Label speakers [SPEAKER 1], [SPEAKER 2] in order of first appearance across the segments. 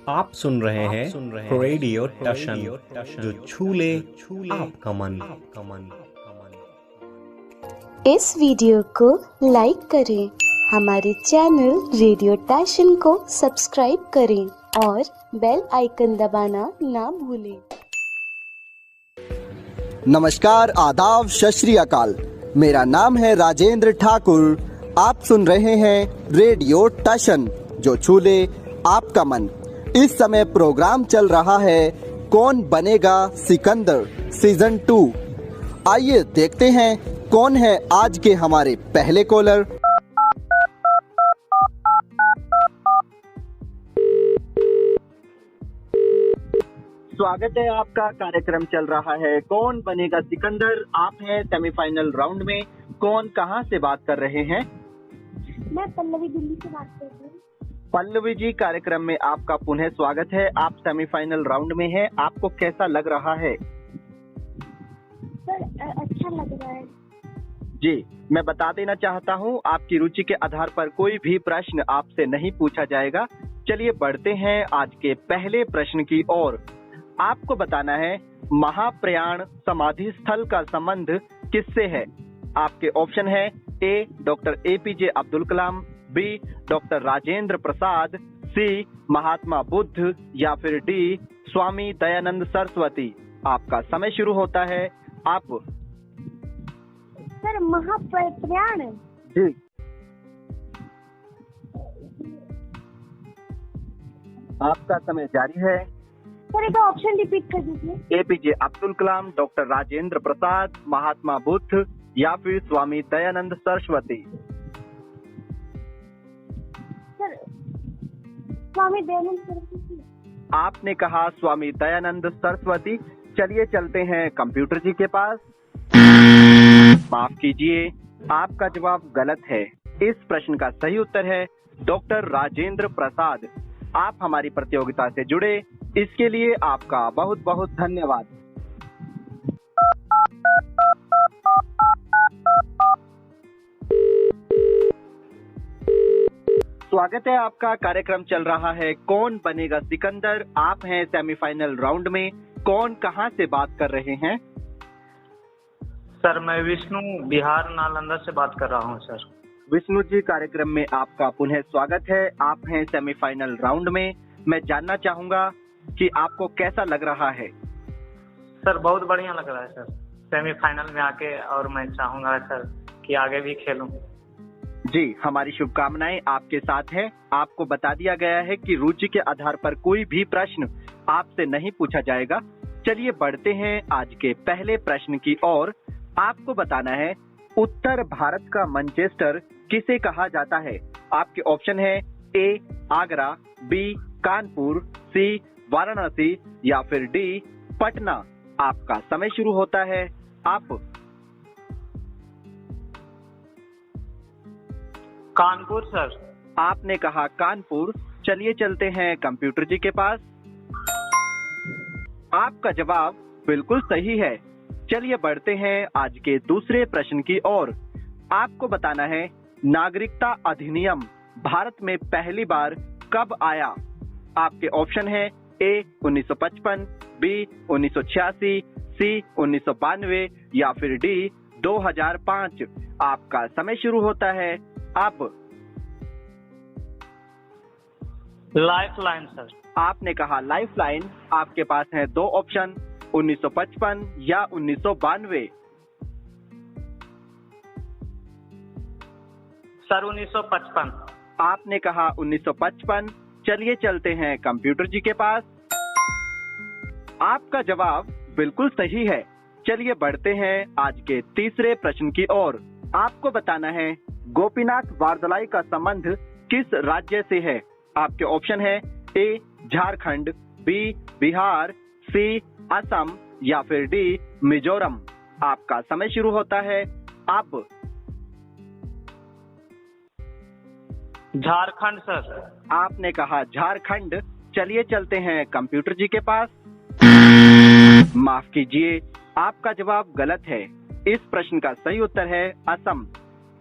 [SPEAKER 1] आप सुन रहे हैं रेडियो टशन जो छू ले आपका मन।
[SPEAKER 2] इस वीडियो को लाइक करें, हमारे चैनल रेडियो टशन को सब्सक्राइब करें और बेल आइकन दबाना ना भूलें।
[SPEAKER 3] नमस्कार, आदाब, सत श्री अकाल। मेरा नाम है राजेंद्र ठाकुर। आप सुन रहे हैं रेडियो टशन जो छू ले आपका मन। इस समय प्रोग्राम चल रहा है कौन बनेगा सिकंदर सीजन 2। आइए देखते हैं कौन है आज के हमारे पहले कॉलर। स्वागत है आपका। कार्यक्रम चल रहा है कौन बनेगा सिकंदर। आप हैं सेमीफाइनल राउंड में। कौन कहां से बात कर रहे हैं?
[SPEAKER 4] मैं पल्लवी दिल्ली से बात कर रही हूँ।
[SPEAKER 3] पल्लवी जी, कार्यक्रम में आपका पुनः स्वागत है। आप सेमीफाइनल राउंड में हैं। आपको कैसा लग रहा है?
[SPEAKER 4] सर अच्छा लग रहा है
[SPEAKER 3] जी। मैं बता देना चाहता हूं, आपकी रुचि के आधार पर कोई भी प्रश्न आपसे नहीं पूछा जाएगा। चलिए बढ़ते हैं आज के पहले प्रश्न की ओर। आपको बताना है महाप्रयाण समाधि स्थल का संबंध किससे है? आपके ऑप्शन है ए doctor APJ Abdul Kalam, B doctor Rajendra Prasad, सी महात्मा बुद्ध या फिर डी स्वामी दयानंद सरस्वती। आपका समय शुरू होता है। आप
[SPEAKER 4] सर महाप्रयाण
[SPEAKER 3] जी। आपका समय जारी है।
[SPEAKER 4] सर एक ऑप्शन रिपीट कर दीजिए।
[SPEAKER 3] एपीजे अब्दुल कलाम, डॉक्टर राजेंद्र प्रसाद, महात्मा बुद्ध या फिर स्वामी दयानंद सरस्वती।
[SPEAKER 4] सर स्वामी दयानंद सरस्वती।
[SPEAKER 3] आपने कहा स्वामी दयानंद सरस्वती। चलिए चलते हैं कंप्यूटर जी के पास। माफ कीजिए, आपका जवाब गलत है। इस प्रश्न का सही उत्तर है डॉक्टर राजेंद्र प्रसाद। आप हमारी प्रतियोगिता से जुड़े, इसके लिए आपका बहुत बहुत धन्यवाद। स्वागत है आपका। कार्यक्रम चल रहा है कौन बनेगा सिकंदर। आप हैं सेमीफाइनल राउंड में। कौन कहां से बात कर रहे हैं?
[SPEAKER 5] सर मैं विष्णु बिहार नालंदा से बात कर रहा हूं। सर
[SPEAKER 3] विष्णु जी, कार्यक्रम में आपका पुनः स्वागत है। आप हैं सेमीफाइनल राउंड में। मैं जानना चाहूंगा कि आपको कैसा लग रहा है?
[SPEAKER 5] सर बहुत बढ़िया लग रहा है सर, सेमीफाइनल में आके। और मैं चाहूंगा सर कि आगे भी खेलूं।
[SPEAKER 3] जी, हमारी शुभकामनाएं आपके साथ है। आपको बता दिया गया है कि रुचि के आधार पर कोई भी प्रश्न आपसे नहीं पूछा जाएगा। चलिए बढ़ते हैं आज के पहले प्रश्न की ओर। आपको बताना है उत्तर भारत का मैनचेस्टर किसे कहा जाता है? आपके ऑप्शन है ए आगरा, बी कानपुर, सी वाराणसी या फिर डी पटना। आपका समय शुरू होता है। आप
[SPEAKER 5] कानपुर सर।
[SPEAKER 3] आपने कहा कानपुर। चलिए चलते हैं कंप्यूटर जी के पास। आपका जवाब बिल्कुल सही है। चलिए बढ़ते हैं आज के दूसरे प्रश्न की ओर। आपको बताना है नागरिकता अधिनियम भारत में पहली बार कब आया? आपके ऑप्शन है ए 1955, बी 1986, सी 1992 या फिर डी 2005। आपका समय शुरू होता है। आप
[SPEAKER 5] लाइफलाइन सर।
[SPEAKER 3] आपने कहा लाइफलाइन। आपके पास है दो ऑप्शन, 1955 या 1992।
[SPEAKER 5] सर 1955।
[SPEAKER 3] आपने कहा 1955। चलिए चलते हैं कंप्यूटर जी के पास। आपका जवाब बिल्कुल सही है। चलिए बढ़ते हैं आज के तीसरे प्रश्न की ओर। आपको बताना है गोपीनाथ बारदलाई का संबंध किस राज्य से है? आपके ऑप्शन है ए झारखंड, बी बिहार, सी असम या फिर डी मिजोरम। आपका समय शुरू होता है। आप
[SPEAKER 5] झारखंड सर।
[SPEAKER 3] आपने कहा झारखंड। चलिए चलते हैं कंप्यूटर जी के पास। माफ कीजिए, आपका जवाब गलत है। इस प्रश्न का सही उत्तर है असम।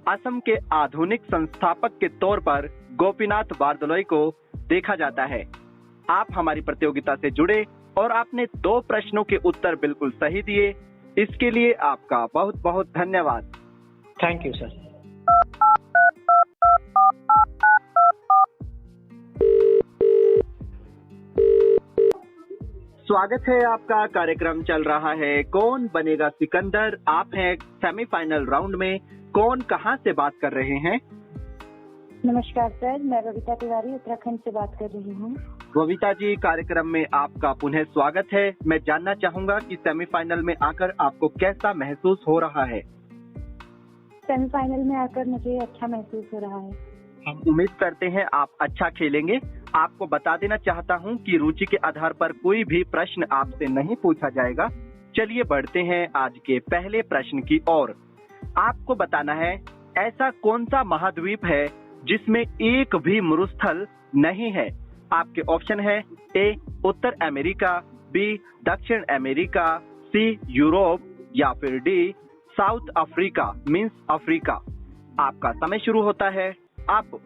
[SPEAKER 3] असम के आधुनिक संस्थापक के तौर पर गोपीनाथ बारदलोई को देखा जाता है। आप हमारी प्रतियोगिता से जुड़े और आपने 2 प्रश्नों के उत्तर बिल्कुल सही दिए। इसके लिए आपका बहुत बहुत धन्यवाद।
[SPEAKER 5] Thank you sir.
[SPEAKER 3] स्वागत है आपका। कार्यक्रम चल रहा है कौन बनेगा सिकंदर। आप हैं सेमीफाइनल राउंड में। कौन कहां से बात कर रहे हैं?
[SPEAKER 4] नमस्कार सर, मैं रविता तिवारी उत्तराखंड से बात कर रही हूँ।
[SPEAKER 3] रविता जी, कार्यक्रम में आपका पुनः स्वागत है। मैं जानना चाहूंगा कि सेमीफाइनल में आकर आपको कैसा महसूस हो रहा है?
[SPEAKER 4] सेमीफाइनल में आकर मुझे अच्छा महसूस हो रहा है।
[SPEAKER 3] हम उम्मीद करते हैं आप अच्छा खेलेंगे। आपको बता देना चाहता हूं कि रुचि के आधार पर कोई भी प्रश्न आपसे नहीं पूछा जाएगा। चलिए बढ़ते हैं आज के पहले प्रश्न की ओर। आपको बताना है ऐसा कौन सा महाद्वीप है जिसमें एक भी मरुस्थल नहीं है। आपके ऑप्शन है ए उत्तर अमेरिका, बी दक्षिण अमेरिका, सी यूरोप या फिर D south Africa means Africa. आपका समय शुरू होता है अब।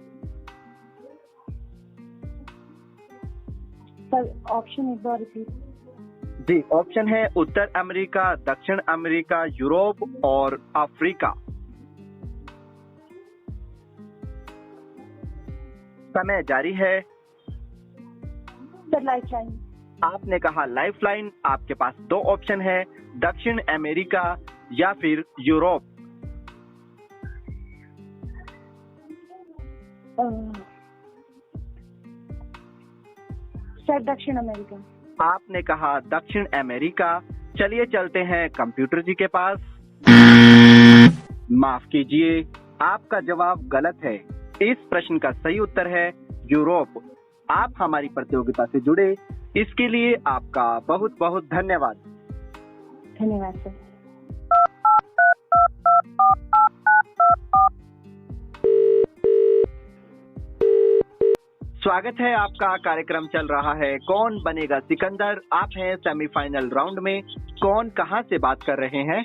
[SPEAKER 4] सर ऑप्शन एक बार रिपीट।
[SPEAKER 3] जी, ऑप्शन है उत्तर अमेरिका, दक्षिण अमेरिका, यूरोप और अफ्रीका। समय जारी है।
[SPEAKER 4] Sir lifeline.
[SPEAKER 3] आपने कहा लाइफलाइन। आपके पास 2 ऑप्शन है, दक्षिण अमेरिका या फिर यूरोप।
[SPEAKER 4] सर दक्षिण अमेरिका।
[SPEAKER 3] आपने कहा दक्षिण अमेरिका। चलिए चलते हैं कंप्यूटर जी के पास। माफ कीजिए, आपका जवाब गलत है। इस प्रश्न का सही उत्तर है यूरोप। आप हमारी प्रतियोगिता से जुड़े, इसके लिए आपका बहुत बहुत धन्यवाद।
[SPEAKER 4] धन्यवाद सर।
[SPEAKER 3] स्वागत है आपका। कार्यक्रम चल रहा है कौन बनेगा सिकंदर। आप हैं सेमीफाइनल राउंड में। कौन कहां से बात कर रहे हैं?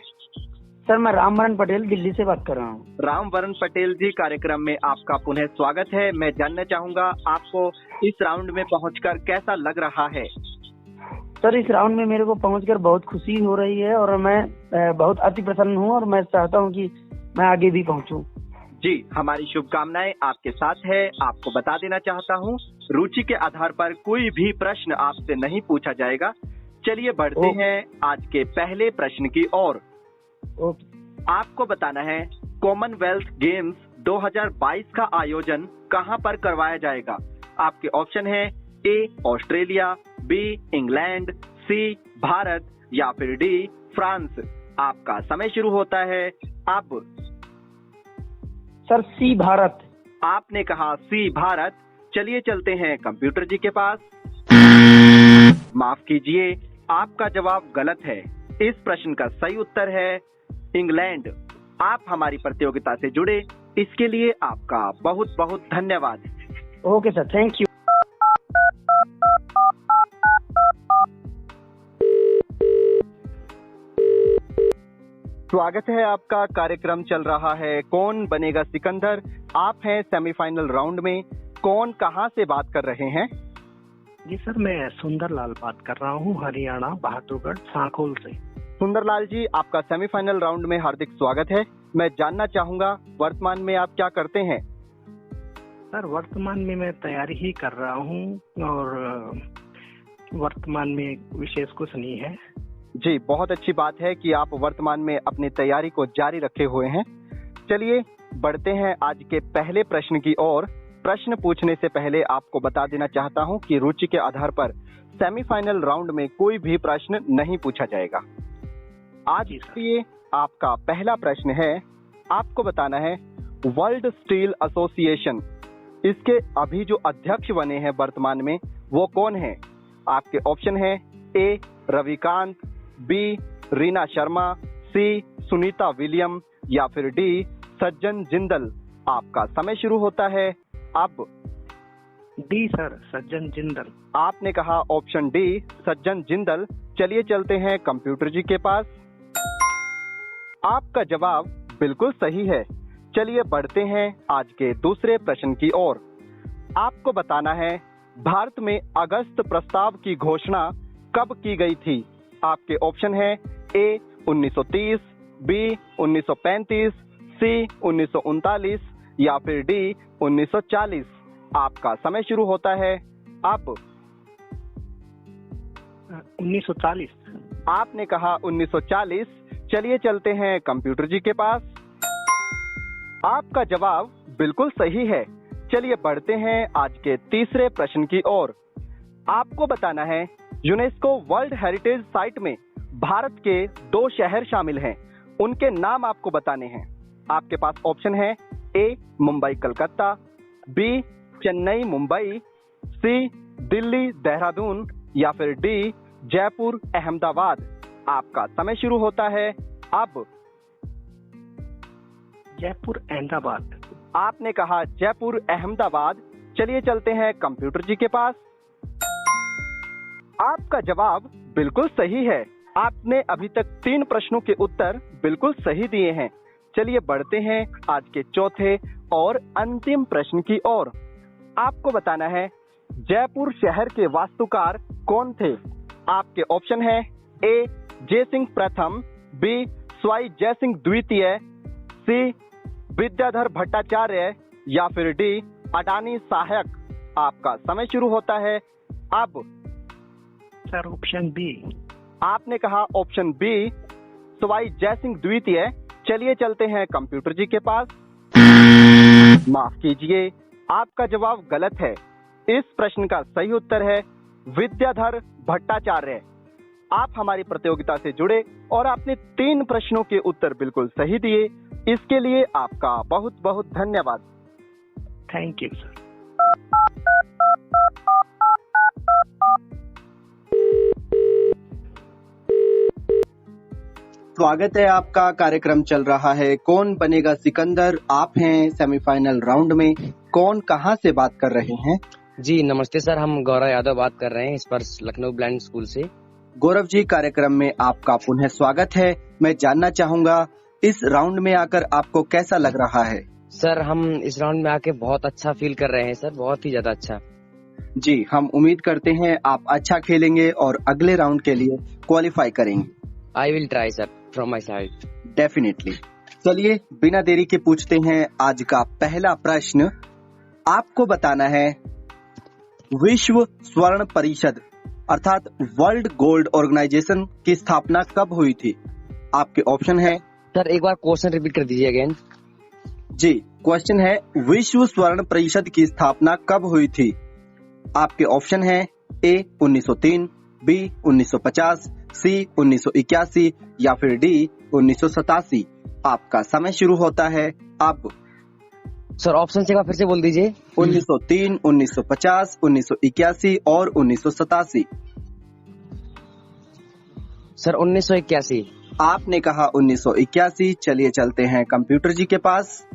[SPEAKER 6] सर मैं रामवरण पटेल दिल्ली से बात कर रहा हूँ।
[SPEAKER 3] रामवरण पटेल जी, कार्यक्रम में आपका पुनः स्वागत है। मैं जानना चाहूंगा आपको इस राउंड में पहुंचकर कैसा लग रहा है?
[SPEAKER 6] सर इस राउंड में मेरे को पहुंचकर बहुत खुशी हो रही है और मैं बहुत अति प्रसन्न हूँ और मैं चाहता हूँ कि मैं आगे भी पहुंचूं।
[SPEAKER 3] जी, हमारी शुभकामनाएं आपके साथ है। आपको बता देना चाहता हूँ रुचि के आधार पर कोई भी प्रश्न आपसे नहीं पूछा जाएगा। चलिए बढ़ते हैं आज के पहले प्रश्न की ओर। आपको बताना है कॉमनवेल्थ गेम्स 2022 का आयोजन कहां पर करवाया जाएगा। आपके ऑप्शन है ए ऑस्ट्रेलिया, बी इंग्लैंड, सी भारत या फिर डी फ्रांस। आपका समय शुरू होता है अब।
[SPEAKER 6] सर सी भारत।
[SPEAKER 3] आपने कहा सी भारत। चलिए चलते हैं कंप्यूटर जी के पास। माफ कीजिए, आपका जवाब गलत है। इस प्रश्न का सही उत्तर है इंग्लैंड। आप हमारी प्रतियोगिता से जुड़े, इसके लिए आपका बहुत बहुत धन्यवाद।
[SPEAKER 6] Okay sir, thank you.
[SPEAKER 3] स्वागत है आपका। कार्यक्रम चल रहा है कौन बनेगा सिकंदर। आप हैं सेमीफाइनल राउंड में। कौन कहां से बात कर रहे हैं?
[SPEAKER 7] जी सर, मैं सुंदरलाल बात कर रहा हूं, हरियाणा बहादुरगढ़ सांकोल से।
[SPEAKER 3] सुंदरलाल जी, आपका सेमीफाइनल राउंड में हार्दिक स्वागत है। मैं जानना चाहूंगा वर्तमान में आप क्या करते हैं?
[SPEAKER 7] सर वर्तमान में मैं तैयारी ही कर रहा हूं और वर्तमान में विशेष कुछ नहीं है।
[SPEAKER 3] जी, बहुत अच्छी बात है कि आप वर्तमान में अपनी तैयारी को जारी रखे हुए हैं। चलिए बढ़ते हैं आज के पहले प्रश्न की ओर। प्रश्न पूछने से पहले आपको बता देना चाहता हूं कि रुचि के आधार पर सेमीफाइनल राउंड में कोई भी प्रश्न नहीं पूछा जाएगा। आज इसलिए आपका पहला प्रश्न है, आपको बताना है वर्ल्ड स्टील एसोसिएशन, इसके अभी जो अध्यक्ष बने हैं वर्तमान में वो कौन है? आपके ऑप्शन है ए रविकांत, बी रीना शर्मा, सी सुनीता विलियम या फिर डी सज्जन जिंदल। आपका समय शुरू होता है अब।
[SPEAKER 7] डी सर, सज्जन जिंदल।
[SPEAKER 3] आपने कहा ऑप्शन डी सज्जन जिंदल। चलिए चलते हैं कंप्यूटर जी के पास। आपका जवाब बिल्कुल सही है। चलिए बढ़ते हैं आज के दूसरे प्रश्न की ओर। आपको बताना है भारत में अगस्त प्रस्ताव की घोषणा कब की गई थी? आपके ऑप्शन है ए 1930, बी 1935, सी 1939 या फिर डी 1940। आपका समय शुरू होता है अब।
[SPEAKER 7] 1940।
[SPEAKER 3] आपने कहा 1940। चलिए चलते हैं कंप्यूटर जी के पास। आपका जवाब बिल्कुल सही है। चलिए बढ़ते हैं आज के तीसरे प्रश्न की ओर। आपको बताना है यूनेस्को वर्ल्ड हेरिटेज साइट में भारत के 2 शहर शामिल हैं, उनके नाम आपको बताने हैं। आपके पास ऑप्शन है ए मुंबई कलकत्ता, बी चेन्नई मुंबई, सी दिल्ली देहरादून या फिर डी जयपुर अहमदाबाद। आपका समय शुरू होता है अब।
[SPEAKER 7] जयपुर अहमदाबाद।
[SPEAKER 3] आपने कहा जयपुर अहमदाबाद। चलिए चलते हैं कंप्यूटर जी के पास। आपका जवाब बिल्कुल सही है। आपने अभी तक 3 प्रश्नों के उत्तर बिल्कुल सही दिए हैं। चलिए बढ़ते हैं आज के चौथे और अंतिम प्रश्न की ओर। आपको बताना है जयपुर शहर के वास्तुकार कौन थे? आपके ऑप्शन है ए जयसिंह प्रथम, बी स्वाई जयसिंह द्वितीय, सी विद्याधर भट्टाचार्य या फिर डी अडानी सहायक। आपका समय शुरू होता है अब।
[SPEAKER 7] Sir option B.
[SPEAKER 3] आपने कहा ऑप्शन बी स्वाई जयसिंह द्वितीय। चलिए चलते हैं कंप्यूटर जी के पास। माफ कीजिए, आपका जवाब गलत है। इस प्रश्न का सही उत्तर है विद्याधर भट्टाचार्य। आप हमारी प्रतियोगिता से जुड़े और आपने 3 प्रश्नों के उत्तर बिल्कुल सही दिए। इसके लिए आपका बहुत बहुत धन्यवाद।
[SPEAKER 7] Thank you sir.
[SPEAKER 8] स्वागत है आपका। कार्यक्रम चल रहा है कौन बनेगा सिकंदर। आप हैं सेमीफाइनल राउंड में। कौन कहां से बात कर रहे हैं?
[SPEAKER 9] जी नमस्ते सर, हम गौरव यादव बात कर रहे हैं इस पर लखनऊ ब्लाइंड स्कूल से।
[SPEAKER 8] गौरव जी, कार्यक्रम में आपका पुनः स्वागत है। मैं जानना चाहूंगा इस राउंड में आकर आपको कैसा लग रहा है?
[SPEAKER 9] सर हम इस राउंड में आके बहुत अच्छा फील कर रहे हैं सर, बहुत ही ज्यादा अच्छा।
[SPEAKER 8] जी, हम उम्मीद करते हैं आप अच्छा खेलेंगे और अगले राउंड के लिए क्वालिफाई करेंगे।
[SPEAKER 9] I will try sir from my side.
[SPEAKER 8] Definitely. चलिए बिना देरी के पूछते हैं आज का पहला प्रश्न। आपको बताना है विश्व स्वर्ण परिषद अर्थात वर्ल्ड गोल्ड ऑर्गेनाइजेशन की स्थापना कब हुई थी? आपके ऑप्शन है।
[SPEAKER 9] सर एक बार क्वेश्चन रिपीट कर दीजिए अगेन।
[SPEAKER 8] जी, क्वेश्चन है विश्व स्वर्ण परिषद की स्थापना कब हुई थी? आपके ऑप्शन है ए 1903, बी 1950, सी 1981 या फिर डी 1987। आपका समय शुरू होता है अब।
[SPEAKER 9] सर ऑप्शन से एक बार फिर से बोल दीजिए।
[SPEAKER 8] 1903, 1950, 1981 और 1987।
[SPEAKER 9] सर 1981।
[SPEAKER 8] आपने कहा 1981। चलिए चलते हैं कंप्यूटर जी के पास।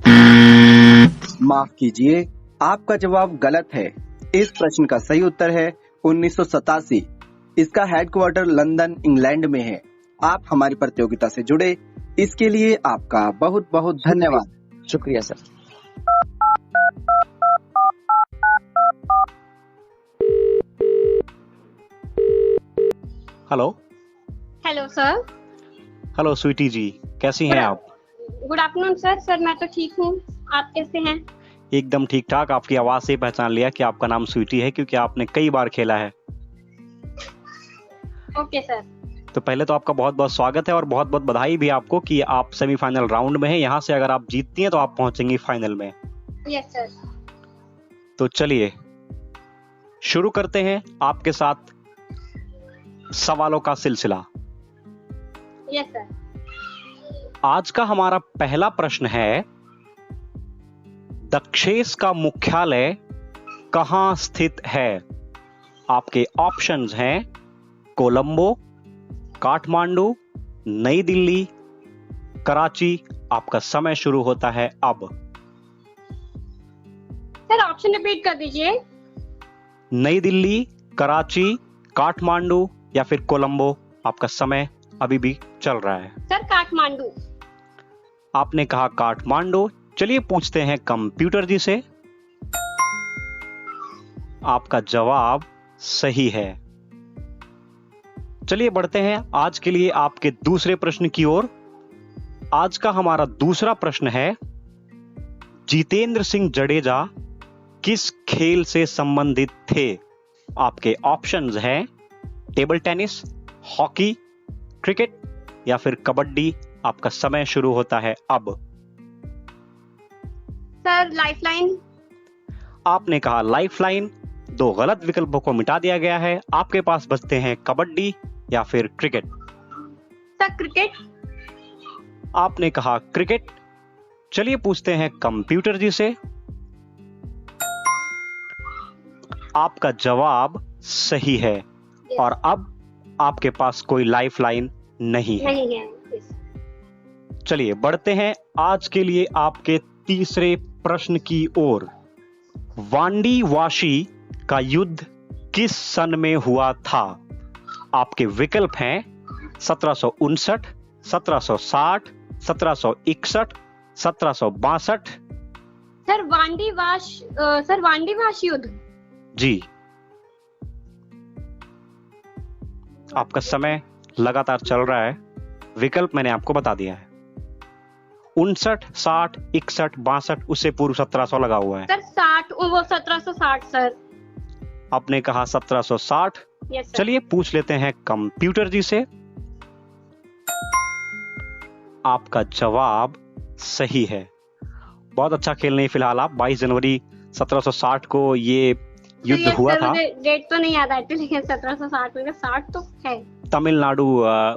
[SPEAKER 8] माफ कीजिए, आपका जवाब गलत है। इस प्रश्न का सही उत्तर है 1987। इसका हेडक्वार्टर लंदन इंग्लैंड में है। आप हमारी प्रतियोगिता से जुड़े, इसके लिए आपका बहुत बहुत धन्यवाद।
[SPEAKER 9] शुक्रिया sir.
[SPEAKER 1] Hello.
[SPEAKER 10] Hello sir.
[SPEAKER 1] Hello Sweety ji, कैसी हैं आप?
[SPEAKER 10] Good afternoon sir. सर मैं तो ठीक हूँ, आप कैसे हैं?
[SPEAKER 1] एकदम ठीक ठाक। आपकी आवाज से पहचान लिया कि आपका नाम स्वीटी है, क्योंकि आपने कई बार खेला है।
[SPEAKER 10] Okay sir.
[SPEAKER 1] तो पहले तो आपका बहुत बहुत स्वागत है और बहुत बहुत बधाई भी आपको कि आप सेमीफाइनल राउंड में हैं। यहाँ से अगर आप जीतती हैं तो आप पहुंचेंगी फाइनल में।
[SPEAKER 10] Yes sir.
[SPEAKER 1] तो चलिए शुरू करते हैं आपके साथ सवालों का सिलसिला।
[SPEAKER 10] Yes sir.
[SPEAKER 1] आज का हमारा पहला प्रश्न है, दक्षेस का मुख्यालय कहां स्थित है? आपके ऑप्शंस हैं कोलंबो, काठमांडू, नई दिल्ली, कराची। आपका समय शुरू होता है अब।
[SPEAKER 10] सर ऑप्शन रिपीट कर दीजिए।
[SPEAKER 1] नई दिल्ली, कराची, काठमांडू या फिर कोलंबो। आपका समय अभी भी चल रहा है।
[SPEAKER 10] सर काठमांडू।
[SPEAKER 1] आपने कहा काठमांडू। चलिए पूछते हैं कंप्यूटर जी से। आपका जवाब सही है। चलिए बढ़ते हैं आज के लिए आपके दूसरे प्रश्न की ओर। आज का हमारा दूसरा प्रश्न है, जितेंद्र सिंह जडेजा किस खेल से संबंधित थे? आपके ऑप्शंस हैं टेबल टेनिस, हॉकी, क्रिकेट या फिर कबड्डी। आपका समय शुरू होता है अब।
[SPEAKER 10] Sir lifeline.
[SPEAKER 1] आपने कहा लाइफलाइन। 2 गलत विकल्पों को मिटा दिया गया है। आपके पास बचते हैं कबड्डी या फिर क्रिकेट।
[SPEAKER 10] Sir cricket.
[SPEAKER 1] आपने कहा क्रिकेट। चलिए पूछते हैं कंप्यूटर जी से। आपका जवाब सही है और अब आपके पास कोई लाइफलाइन नहीं है।
[SPEAKER 10] नहीं है।
[SPEAKER 1] चलिए बढ़ते हैं आज के लिए आपके तीसरे प्रश्न की ओर। वांडी वाशी का युद्ध किस सन में हुआ था? आपके विकल्प हैं 1759, 1760, 1761, 1762।
[SPEAKER 10] सर वांडीवाश युद्ध।
[SPEAKER 1] जी, आपका समय लगातार चल रहा है। विकल्प मैंने आपको बता दिया है। 59, 60, 61, 62, उससे पूर्व 1700 लगा हुआ है।
[SPEAKER 10] सर 60, वो 1760 सर।
[SPEAKER 1] आपने कहा 1760।
[SPEAKER 10] Yes sir.
[SPEAKER 1] चलिए पूछ लेते हैं कंप्यूटर जी से। आपका जवाब सही है। बहुत अच्छा खेल नहीं फिलहाल आप। 22 जनवरी 1760 को ये युद्ध हुआ था।
[SPEAKER 10] डेट तो नहीं याद आती, लेकिन 1760 में 60 तो है।
[SPEAKER 1] तमिलनाडु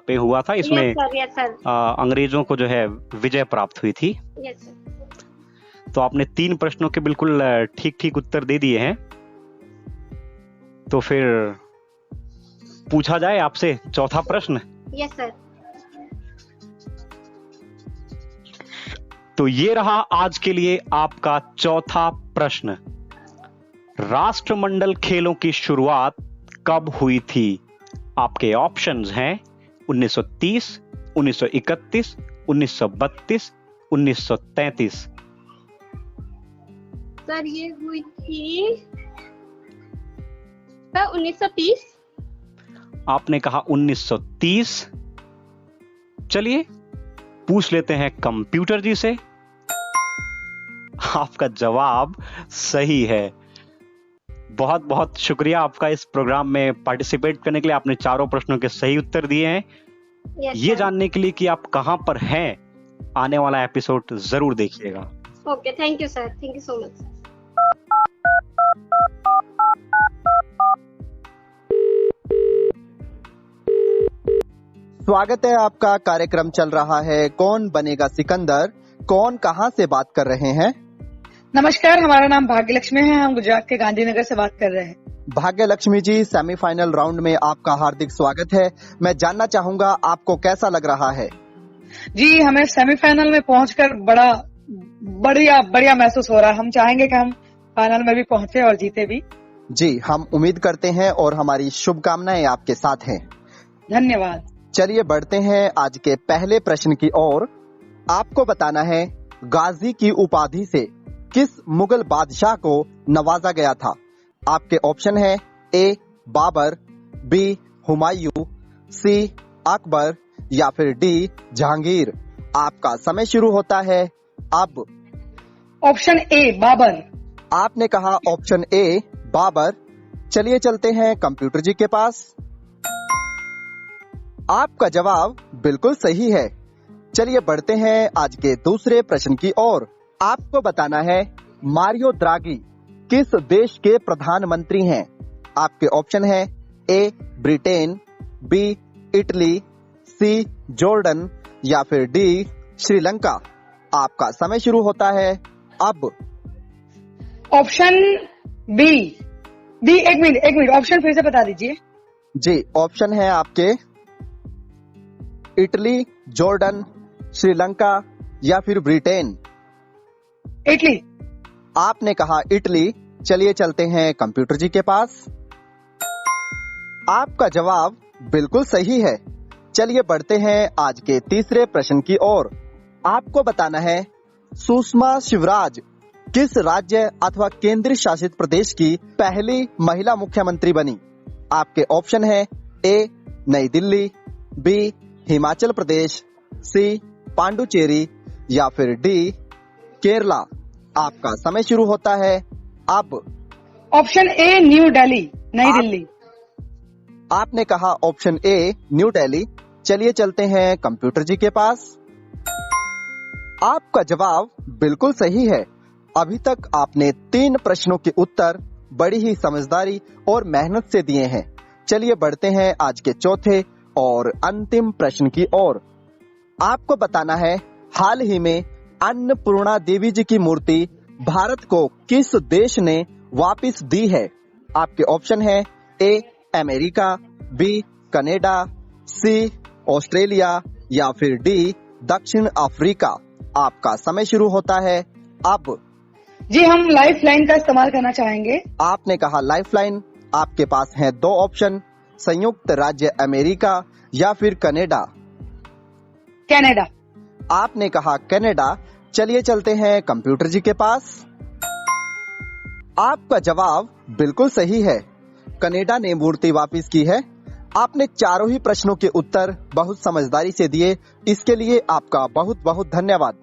[SPEAKER 1] पे हुआ था। इसमें
[SPEAKER 10] यस सर।
[SPEAKER 1] अंग्रेजों को जो है विजय प्राप्त हुई थी।
[SPEAKER 10] Yes sir.
[SPEAKER 1] तो आपने 3 प्रश्नों के बिल्कुल ठीक ठीक उत्तर दे दिए हैं। तो फिर पूछा जाए आपसे चौथा प्रश्न।
[SPEAKER 10] Yes sir.
[SPEAKER 1] तो ये रहा आज के लिए आपका चौथा प्रश्न। राष्ट्रमंडल खेलों की शुरुआत कब हुई थी? आपके ऑप्शंस हैं 1930, 1931, 1932, 1933।
[SPEAKER 10] सर ये हुई थी सर 1930।
[SPEAKER 1] आपने कहा 1930। चलिए पूछ लेते हैं कंप्यूटर जी से। आपका जवाब सही है। बहुत बहुत शुक्रिया आपका इस प्रोग्राम में पार्टिसिपेट करने के लिए। आपने चारों प्रश्नों के सही उत्तर दिए हैं। ये जानने के लिए कि आप कहां पर हैं, आने वाला एपिसोड जरूर देखिएगा।
[SPEAKER 10] Okay, thank you sir. Thank you so much sir.
[SPEAKER 8] स्वागत है आपका। कार्यक्रम चल रहा है कौन बनेगा सिकंदर। कौन कहां से बात कर रहे हैं?
[SPEAKER 11] नमस्कार, हमारा नाम भाग्यलक्ष्मी है। हम गुजरात के गांधीनगर से बात कर रहे हैं।
[SPEAKER 8] भाग्यलक्ष्मी जी, सेमीफाइनल राउंड में आपका हार्दिक स्वागत है। मैं जानना चाहूंगा आपको कैसा लग रहा है?
[SPEAKER 11] जी, हमें सेमीफाइनल में पहुंचकर बड़ा बढ़िया महसूस हो रहा है। हम चाहेंगे कि हम फाइनल में भी पहुंचे और जीते भी।
[SPEAKER 8] जी, हम उम्मीद करते हैं और हमारी शुभकामनाएं आपके साथ हैं।
[SPEAKER 11] धन्यवाद।
[SPEAKER 8] चलिए बढ़ते हैं आज के पहले प्रश्न की ओर। आपको बताना है गाजी की उपाधि से किस मुगल बादशाह को नवाजा गया था? आपके ऑप्शन है ए बाबर, बी हुमायूं, सी अकबर या फिर डी जहांगीर। आपका समय शुरू होता है अब।
[SPEAKER 11] Option A Babur.
[SPEAKER 8] आपने कहा ऑप्शन ए बाबर। चलिए चलते हैं कंप्यूटर जी के पास। आपका जवाब बिल्कुल सही है। चलिए बढ़ते हैं आज के दूसरे प्रश्न की ओर। आपको बताना है मारियो द्रागी किस देश के प्रधानमंत्री हैं? आपके ऑप्शन है ए ब्रिटेन, बी इटली, सी जॉर्डन या फिर डी श्रीलंका। आपका समय शुरू होता है अब।
[SPEAKER 11] Option B. एक मिनट ऑप्शन फिर से बता दीजिए।
[SPEAKER 8] जी, ऑप्शन है आपके इटली, जॉर्डन, श्रीलंका या फिर ब्रिटेन।
[SPEAKER 11] इटली।
[SPEAKER 8] आपने कहा इटली। चलिए चलते हैं कंप्यूटर जी के पास। आपका जवाब बिल्कुल सही है। चलिए बढ़ते हैं आज के तीसरे प्रश्न की ओर। आपको बताना है सुषमा स्वराज किस राज्य अथवा केंद्र शासित प्रदेश की पहली महिला मुख्यमंत्री बनी? आपके ऑप्शन है ए नई दिल्ली, बी हिमाचल प्रदेश, सी पांडुचेरी या फिर डी केरला। आपका समय शुरू होता है अब।
[SPEAKER 11] ऑप्शन ए न्यू दिल्ली, नई दिल्ली।
[SPEAKER 8] आपने कहा ऑप्शन ए न्यू दिल्ली। चलिए चलते हैं कंप्यूटर जी के पास। आपका जवाब बिल्कुल सही है। अभी तक आपने 3 प्रश्नों के उत्तर बड़ी ही समझदारी और मेहनत से दिए हैं। चलिए बढ़ते हैं आज के चौथे और अंतिम प्रश्न की ओर। आपको बताना है हाल ही में अन्नपूर्णा देवी जी की मूर्ति भारत को किस देश ने वापस दी है? आपके ऑप्शन है A America, B Canada, C Australia या फिर डी दक्षिण अफ्रीका। आपका समय शुरू होता है अब।
[SPEAKER 11] जी हम लाइफ लाइन का इस्तेमाल करना चाहेंगे।
[SPEAKER 8] आपने कहा लाइफ लाइन। आपके पास हैं 2 ऑप्शन, संयुक्त राज्य अमेरिका या फिर कनाडा।
[SPEAKER 11] कनाडा।
[SPEAKER 8] आपने कहा कनाडा। चलिए चलते हैं कंप्यूटर जी के पास। आपका जवाब बिल्कुल सही है। कनाडा ने मूर्ति वापस की है। आपने चारों ही प्रश्नों के उत्तर बहुत समझदारी से दिए, इसके लिए आपका बहुत बहुत धन्यवाद।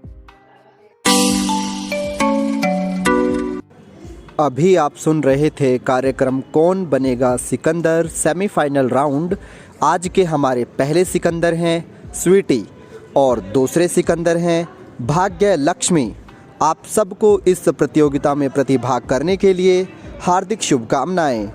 [SPEAKER 8] अभी आप सुन रहे थे कार्यक्रम कौन बनेगा सिकंदर सेमीफाइनल राउंड। आज के हमारे पहले सिकंदर हैं स्वीटी और दूसरे सिकंदर हैं भाग्य लक्ष्मी। आप सबको इस प्रतियोगिता में प्रतिभाग करने के लिए हार्दिक शुभकामनाएं।